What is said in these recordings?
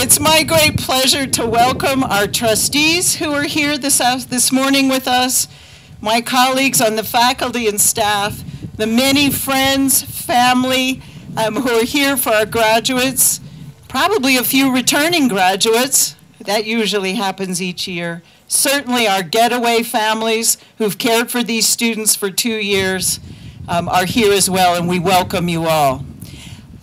It's my great pleasure to welcome our trustees who are here this morning with us, my colleagues on the faculty and staff, the many friends, family who are here for our graduates, probably a few returning graduates. That usually happens each year. Certainly our getaway families who've cared for these students for 2 years are here as well, and we welcome you all.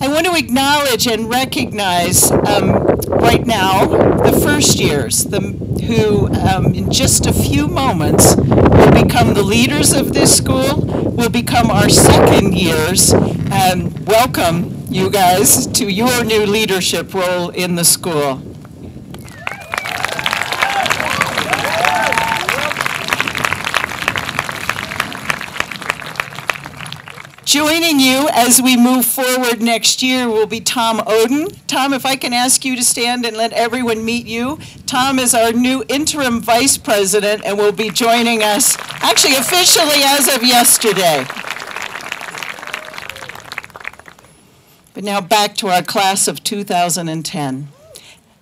I want to acknowledge and recognize right now the first years who in just a few moments will become the leaders of this school, will become our second years, and welcome you guys to your new leadership role in the school. Joining you as we move forward next year will be Tom Oden. Tom, if I can ask you to stand and let everyone meet you. Tom is our new interim vice president and will be joining us actually officially as of yesterday. But now back to our class of 2010.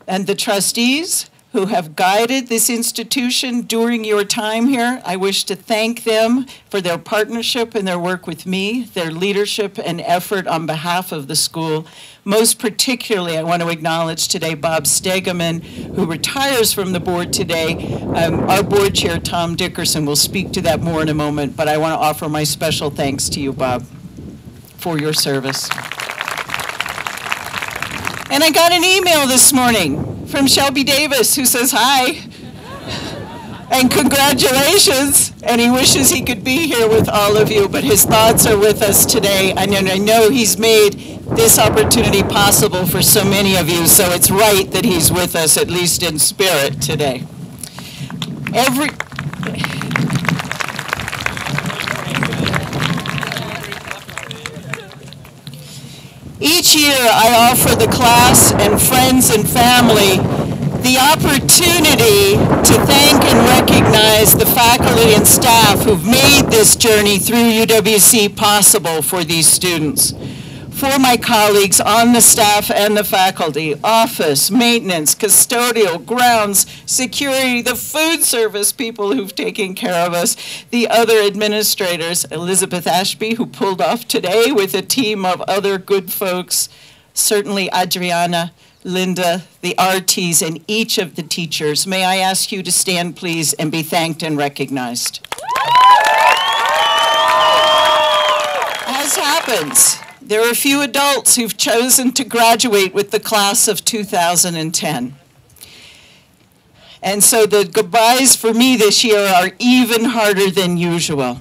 And the trustees who have guided this institution during your time here. I wish to thank them for their partnership and their work with me, their leadership and effort on behalf of the school. Most particularly, I want to acknowledge today Bob Stegeman, who retires from the board today. Our board chair, Tom Dickerson, will speak to that more in a moment, but I want to offer my special thanks to you, Bob, for your service. And I got an email this morning from Shelby Davis, who says hi and congratulations, and he wishes he could be here with all of you, but his thoughts are with us today, and I know he's made this opportunity possible for so many of you, so it's right that he's with us, at least in spirit, today. Each year, I offer the class and friends and family the opportunity to thank and recognize the faculty and staff who've made this journey through UWC possible for these students. For my colleagues on the staff and the faculty, office, maintenance, custodial, grounds, security, the food service people who've taken care of us, the other administrators, Elizabeth Ashby, who pulled off today with a team of other good folks, certainly Adriana, Linda, the RTs, and each of the teachers. May I ask you to stand, please, and be thanked and recognized. As happens, there are a few adults who've chosen to graduate with the class of 2010. And so the goodbyes for me this year are even harder than usual.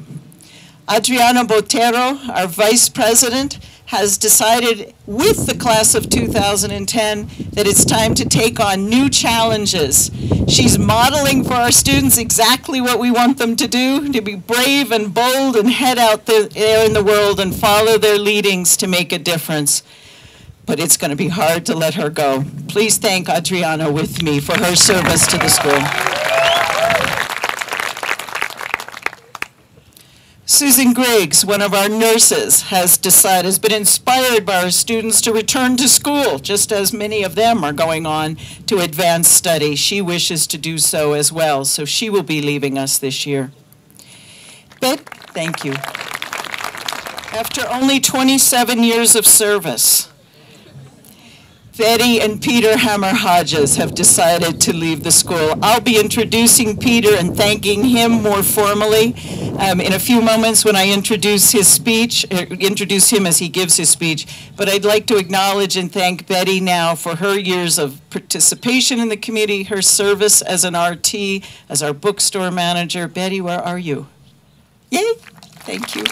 Adriana Botero, our vice president, has decided with the class of 2010 that it's time to take on new challenges. She's modeling for our students exactly what we want them to do, to be brave and bold and head out there in the world and follow their leadings to make a difference. But it's going to be hard to let her go. Please thank Adriana with me for her service to the school. Susan Griggs, one of our nurses, has been inspired by our students to return to school, just as many of them are going on to advanced study. She wishes to do so as well, so she will be leaving us this year. Thank you. After only 27 years of service, Betty and Peter Hammer-Hodges have decided to leave the school. I'll be introducing Peter and thanking him more formally in a few moments when I introduce him as he gives his speech. But I'd like to acknowledge and thank Betty now for her years of participation in the community, her service as an RT, as our bookstore manager. Betty, where are you? Yay! Thank you.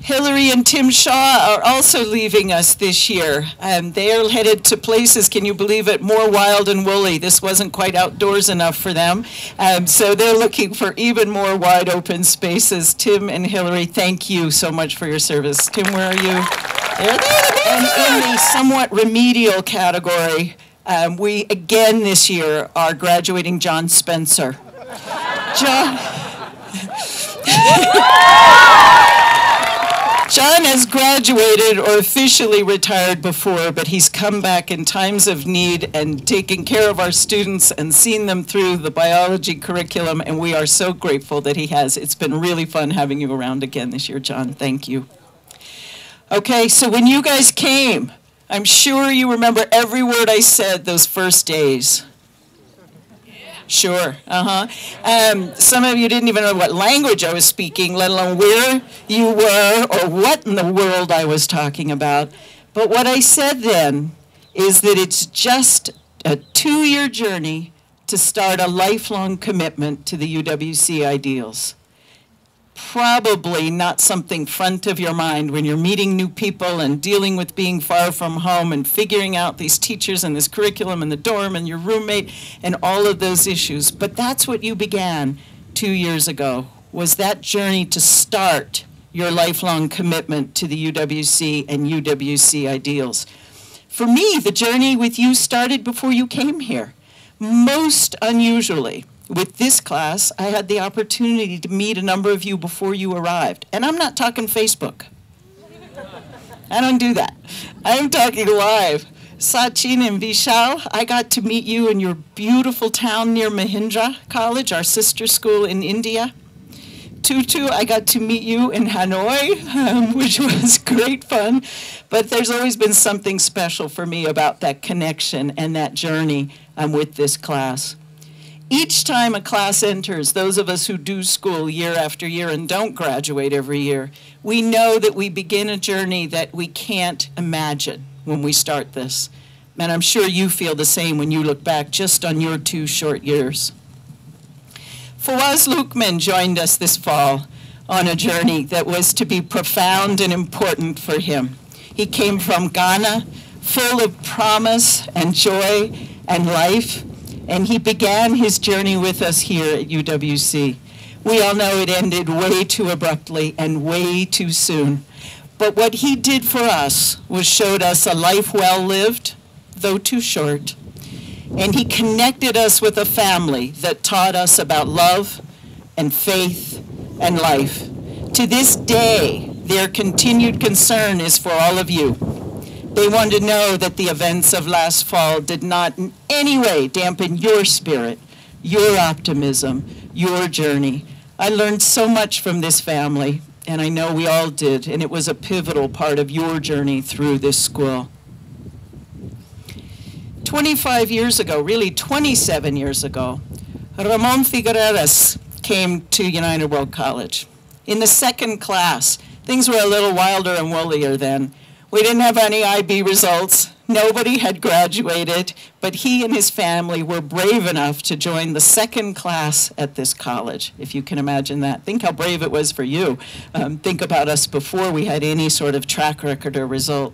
Hillary and Tim Shaw are also leaving us this year. They are headed to places, can you believe it, more wild and woolly. This wasn't quite outdoors enough for them. So they're looking for even more wide open spaces. Tim and Hillary, thank you so much for your service. Tim, where are you? There they are. And in the somewhat remedial category, we again this year are graduating John Spencer. John. John has graduated or officially retired before, but he's come back in times of need and taken care of our students and seen them through the biology curriculum, and we are so grateful that he has. It's been really fun having you around again this year, John. Thank you. Okay, so when you guys came, I'm sure you remember every word I said those first days. Sure, some of you didn't even know what language I was speaking, let alone where you were or what in the world I was talking about. But what I said then is that it's just a 2-year journey to start a lifelong commitment to the UWC ideals. Probably not something front of your mind when you're meeting new people and dealing with being far from home and figuring out these teachers and this curriculum and the dorm and your roommate and all of those issues. But that's what you began 2 years ago, was that journey to start your lifelong commitment to the UWC and UWC ideals. For me, the journey with you started before you came here. Most unusually, with this class, I had the opportunity to meet a number of you before you arrived. And I'm not talking Facebook. I don't do that. I'm talking live. Sachin and Vishal, I got to meet you in your beautiful town near Mahindra College, our sister school in India. Tutu, I got to meet you in Hanoi, which was great fun. But there's always been something special for me about that connection and that journey with this class. Each time a class enters, those of us who do school year after year and don't graduate every year, we know that we begin a journey that we can't imagine when we start this. And I'm sure you feel the same when you look back just on your 2 short years. Fawaz Lukman joined us this fall on a journey that was to be profound and important for him. He came from Ghana, full of promise and joy and life, and he began his journey with us here at UWC. We all know it ended way too abruptly and way too soon. But what he did for us was showed us a life well lived, though too short. And he connected us with a family that taught us about love and faith and life. To this day, their continued concern is for all of you. They want to know that the events of last fall did not in any way dampen your spirit, your optimism, your journey. I learned so much from this family, and I know we all did, and it was a pivotal part of your journey through this school. 25 years ago, really 27 years ago, Ramon Figueres came to United World College. In the 2nd class, things were a little wilder and woollier then. We didn't have any IB results. Nobody had graduated, but he and his family were brave enough to join the 2nd class at this college, if you can imagine that. Think how brave it was for you. Think about us before we had any sort of track record or result.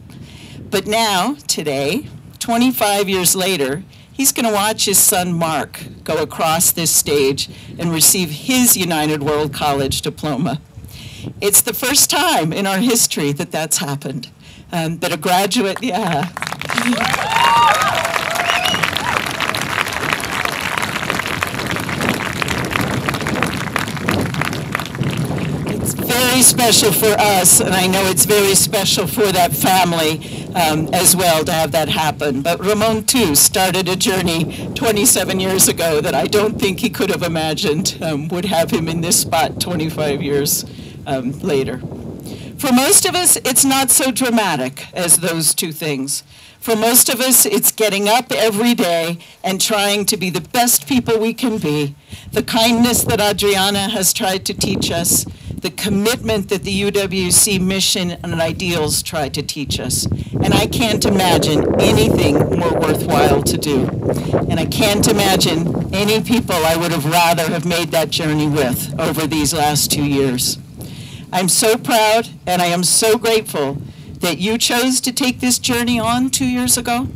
But now, today, 25 years later, he's going to watch his son Mark go across this stage and receive his United World College diploma. It's the first time in our history that that's happened. That a graduate, yeah. It's very special for us, and I know it's very special for that family as well to have that happen. But Ramon, too, started a journey 27 years ago that I don't think he could have imagined would have him in this spot 25 years later. For most of us, it's not so dramatic as those 2 things. For most of us, it's getting up every day and trying to be the best people we can be, the kindness that Adriana has tried to teach us, the commitment that the UWC mission and ideals try to teach us. And I can't imagine anything more worthwhile to do. And I can't imagine any people I would have rather have made that journey with over these last 2 years. I'm so proud and I am so grateful that you chose to take this journey on 2 years ago,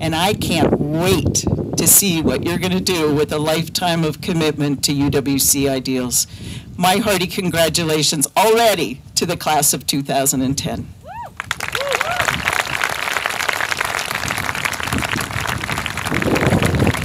and I can't wait to see what you're going to do with a lifetime of commitment to UWC ideals. My hearty congratulations already to the class of 2010.